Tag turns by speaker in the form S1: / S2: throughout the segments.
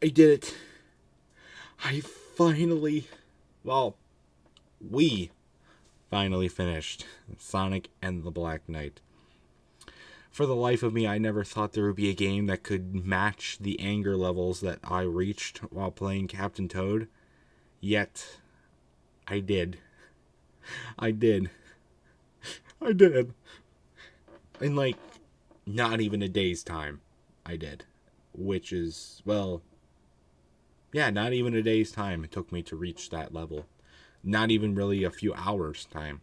S1: I did it. I finally, well, we finally finished Sonic and the Black Knight. For the life of me, I never thought there would be a game that could match the anger levels that I reached while playing Captain Toad. Yet, I did. I did. I did. In like, not even a day's time, I did. Which is, well, yeah, not even a day's time it took me to reach that level. Not even really a few hours' time.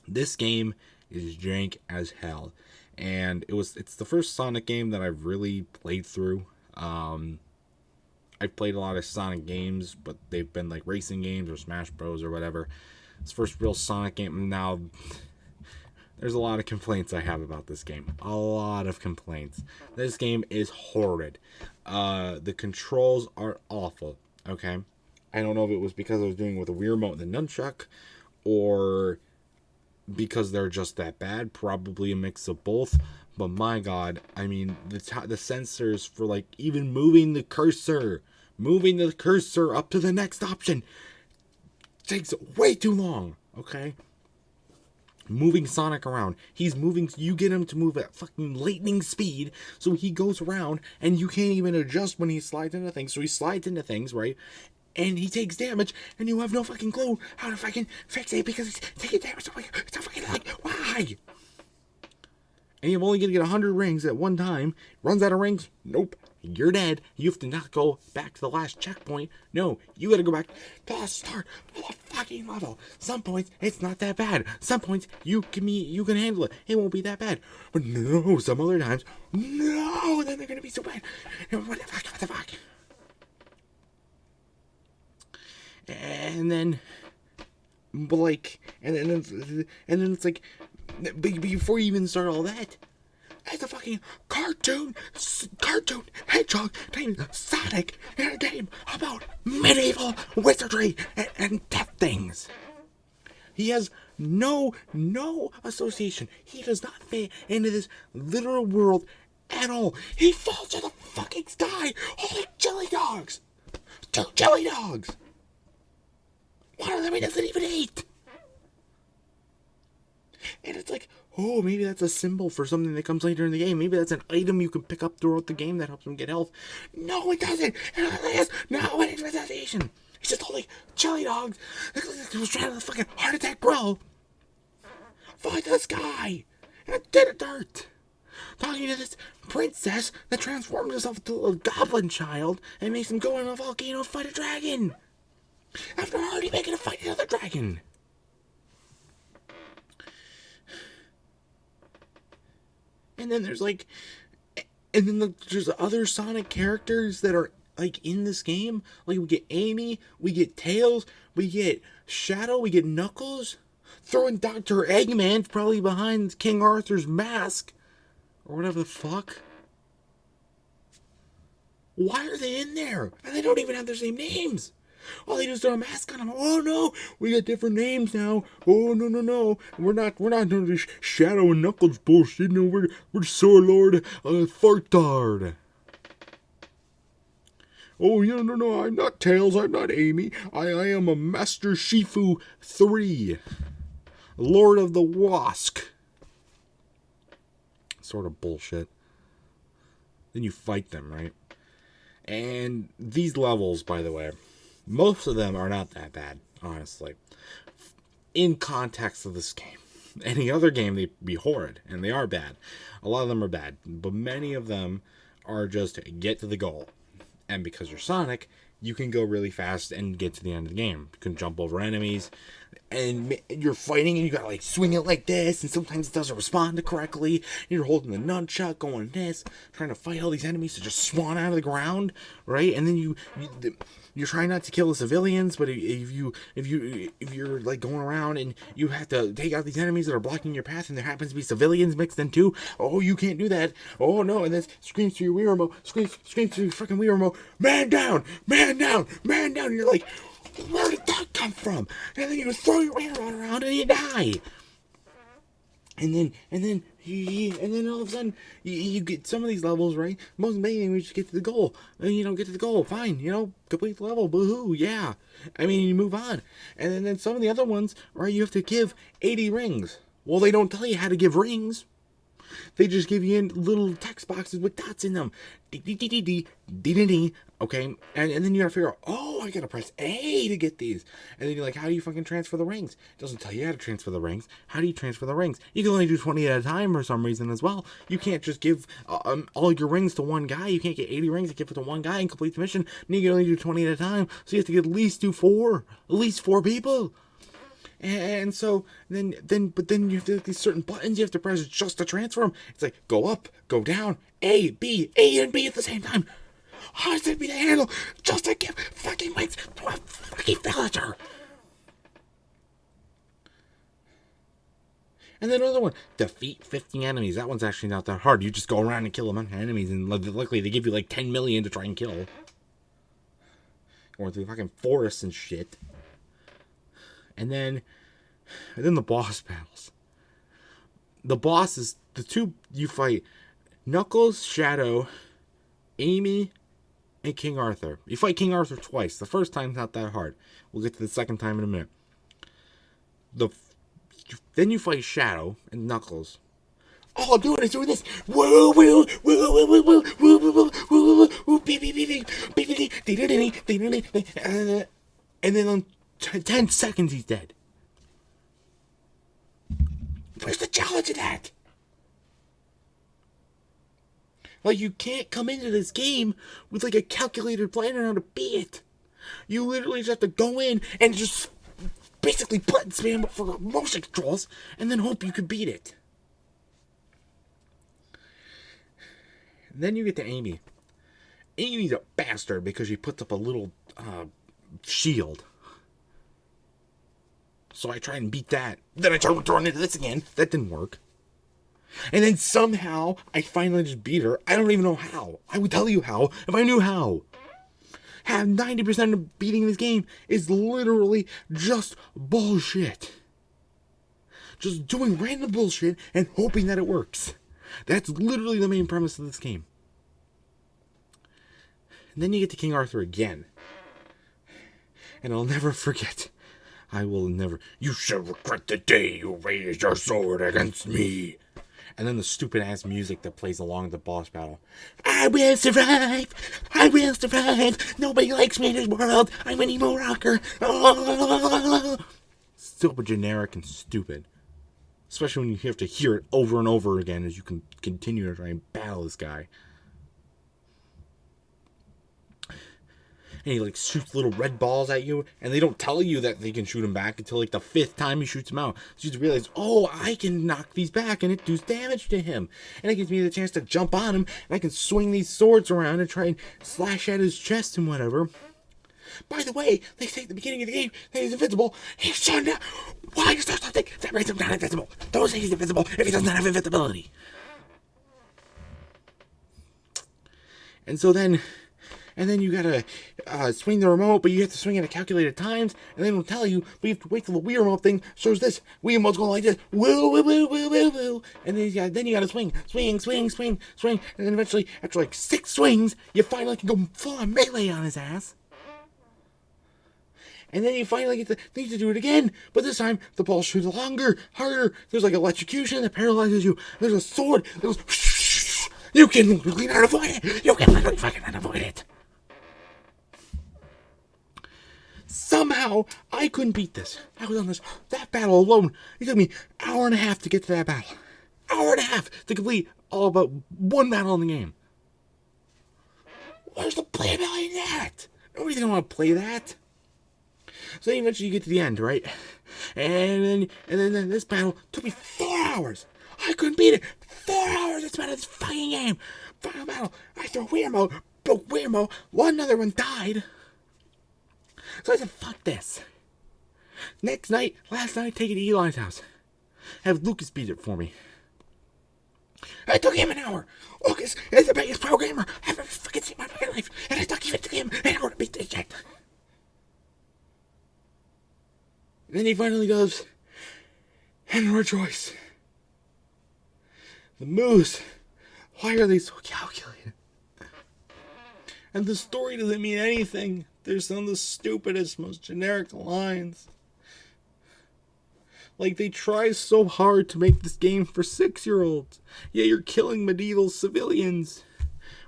S1: This game is jank as hell. And it's the first Sonic game that I've really played through. I've played a lot of Sonic games, but they've been like racing games or Smash Bros or whatever. It's the first real Sonic game. Now, there's a lot of complaints I have about this game. A lot of complaints. This game is horrid. The controls are awful. Okay, I don't know if it was because I was doing it with a Wii remote and the nunchuck, or because they're just that bad. Probably a mix of both. But my God, I mean, the sensors for like even moving the cursor up to the next option takes way too long. Okay. Moving Sonic around. He's moving, you get him to move at fucking lightning speed, so he goes around, and you can't even adjust when he slides into things, so he slides into things, right? And he takes damage, and you have no fucking clue how to fucking fix it, because he's taking damage, so it's a fucking like, why? And you're only gonna get 100 rings at one time. Runs out of rings? Nope. You're dead. You have to not go back to the last checkpoint. No, you gotta go back to the start of the fucking level. Some points, it's not that bad. Some points, you can handle it. It won't be that bad. But no, some other times, no, then they're gonna be so bad. What the fuck? And then, like, and then it's like, before you even start all that, it's a fucking cartoon hedgehog named Sonic in a game about medieval wizardry and death things. He has no association. He does not fit into this literal world at all. He falls to the fucking sky. Holy jelly dogs! 2 jelly dogs! One of them he doesn't even eat! And it's like, oh, maybe that's a symbol for something that comes later in the game. Maybe that's an item you can pick up throughout the game that helps him get health. No, it doesn't. It has no association. He's just holding jelly dogs. He was trying to fucking heart attack bro. Fly to the sky. And it did a dirt. Talking to this princess that transformed herself into a little goblin child and makes him go in a volcano and fight a dragon. After already making a fight another dragon. And then there's like, there's other Sonic characters that are like in this game. Like we get Amy, we get Tails, we get Shadow, we get Knuckles. Throwing Dr. Eggman probably behind King Arthur's mask. Or whatever the fuck. Why are they in there? And they don't even have their same names. All they do is throw a mask on them. Oh no, we got different names now. Oh no, we're not doing this Shadow and Knuckles bullshit. No, we're Sword Lord Fartard. Oh yeah, no, I'm not Tails. I'm not Amy. I am a Master Shifu 3, Lord of the Wask. Sort of bullshit. Then you fight them, right? And these levels, by the way, most of them are not that bad, honestly. In context of this game. Any other game, they'd be horrid, and they are bad. A lot of them are bad, but many of them are just get to the goal. And because you're Sonic, you can go really fast and get to the end of the game. You can jump over enemies, and you're fighting, and you gotta like swing it like this, and sometimes it doesn't respond correctly. You're holding the nunchuck, going this, trying to fight all these enemies to just spawn out of the ground, right? And then you're trying not to kill the civilians, but if you're like going around and you have to take out these enemies that are blocking your path, and there happens to be civilians mixed in too, oh, you can't do that. Oh no, and then screams to your Wii remote, screams to your fucking Wii remote, man down, man down, man down. And you're like, where did that come from? And then you throw your Wii remote around and you die. And then all of a sudden you get some of these levels right. Most amazing, we just get to the goal. And get to the goal, fine. Complete the level, boohoo, yeah. I mean, you move on. And then some of the other ones, right? You have to give 80 rings. Well, they don't tell you how to give rings. They just give you little text boxes with dots in them. D-D-D-D-D-D-D. Okay? And then you gotta figure out, oh, I gotta press A to get these. And then you're like, how do you fucking transfer the rings? It doesn't tell you how to transfer the rings. How do you transfer the rings? You can only do 20 at a time for some reason as well. You can't just give all your rings to one guy. You can't get 80 rings and give it to one guy and complete the mission. And you can only do 20 at a time. So you have to at least do 4. At least 4 people. And so then you have to hit these certain buttons you have to press just to transfer them. It's like go up, go down, A, and B at the same time. How does it be to handle just to give fucking wings to a fucking villager? And then another one, defeat 50 enemies. That one's actually not that hard. You just go around and kill them enemies, and luckily they give you like 10 million to try and kill. Going through fucking forests and shit. And then the boss battles. The bosses, the two you fight, Knuckles, Shadow, Amy, and King Arthur. You fight King Arthur twice. The first time's not that hard. We'll get to the second time in a minute. Then you fight Shadow and Knuckles. All I'm doing is doing this. Woo, woo, woo, woo, woo, woo, woo, woo, woo, woo, beep, beep, beep, beep, beep, and then on 10 seconds he's dead. Where's the challenge in that? Like, you can't come into this game with like a calculated plan on how to beat it. You literally just have to go in and just basically button spam for motion controls and then hope you can beat it. And then you get to Amy. Amy's a bastard because she puts up a little shield. So I try and beat that. Then I try to run into this again. That didn't work. And then somehow I finally just beat her. I don't even know how. I would tell you how if I knew how. Have 90% of beating this game is literally just bullshit. Just doing random bullshit and hoping that it works. That's literally the main premise of this game. And then you get to King Arthur again. And I'll never forget. I will never. You shall regret the day you raised your sword against me. And then the stupid ass music that plays along the boss battle. I will survive. I will survive. Nobody likes me in this world. I'm an emo rocker. Super generic and stupid. Especially when you have to hear it over and over again as you can continue to try and battle this guy. And he like shoots little red balls at you, and they don't tell you that they can shoot them back until like the 5th time he shoots them out. So you just realize, oh, I can knock these back and it does damage to him. And it gives me the chance to jump on him, and I can swing these swords around and try and slash at his chest and whatever. By the way, they say at the beginning of the game that he's invincible. He's shown now. Why is there something that makes him not invincible? Don't say he's invincible if he does not have invincibility. And then you gotta swing the remote, but you have to swing it at calculated times, and they don't tell you, but you have to wait till the Wii remote thing shows this. Wii remote's going like this, woo, woo, woo, woo, woo, woo, and then you gotta swing, and then eventually, after like 6 swings, you finally can go full on melee on his ass. And then you finally get the need to do it again, but this time the ball shoots longer, harder. There's like electrocution that paralyzes you. There's a sword that goes. You can literally not avoid it. You can literally fucking not avoid it. Somehow, I couldn't beat this. I was on that battle alone. It took me an hour and a half to get to that battle. Hour and a half to complete all but one battle in the game. Where's the playability in that? Nobody's gonna want to play that. So eventually you get to the end, right? And then this battle took me 4 hours. I couldn't beat it. 4 hours I spent in this fucking game. Final battle. I threw Weirmo, broke Weirmo. Another one died. So I said, fuck this. Last night, take it to Eli's house. Have Lucas beat it for me. It took him an hour. Lucas is the biggest programmer I've ever fucking seen in my fucking life. And it took him an hour to beat this shit. And then he finally goes, and rejoice. The moves, why are they so calculated? And the story doesn't mean anything. There's some of the stupidest, most generic lines. Like, they try so hard to make this game for 6-year-olds. Yet you're killing medieval civilians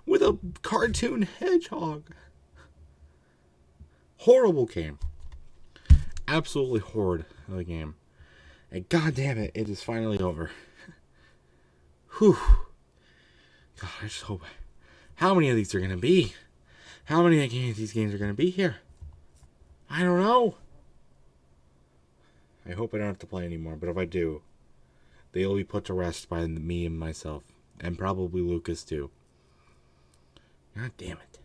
S1: with a cartoon hedgehog. Horrible game. Absolutely horrid of a game. And goddamn it, it is finally over. Whew. God, I just hope. How many of these are going to be? How many of these games are going to be here? I don't know. I hope I don't have to play anymore, but if I do, they'll be put to rest by me and myself. And probably Lucas too. God damn it.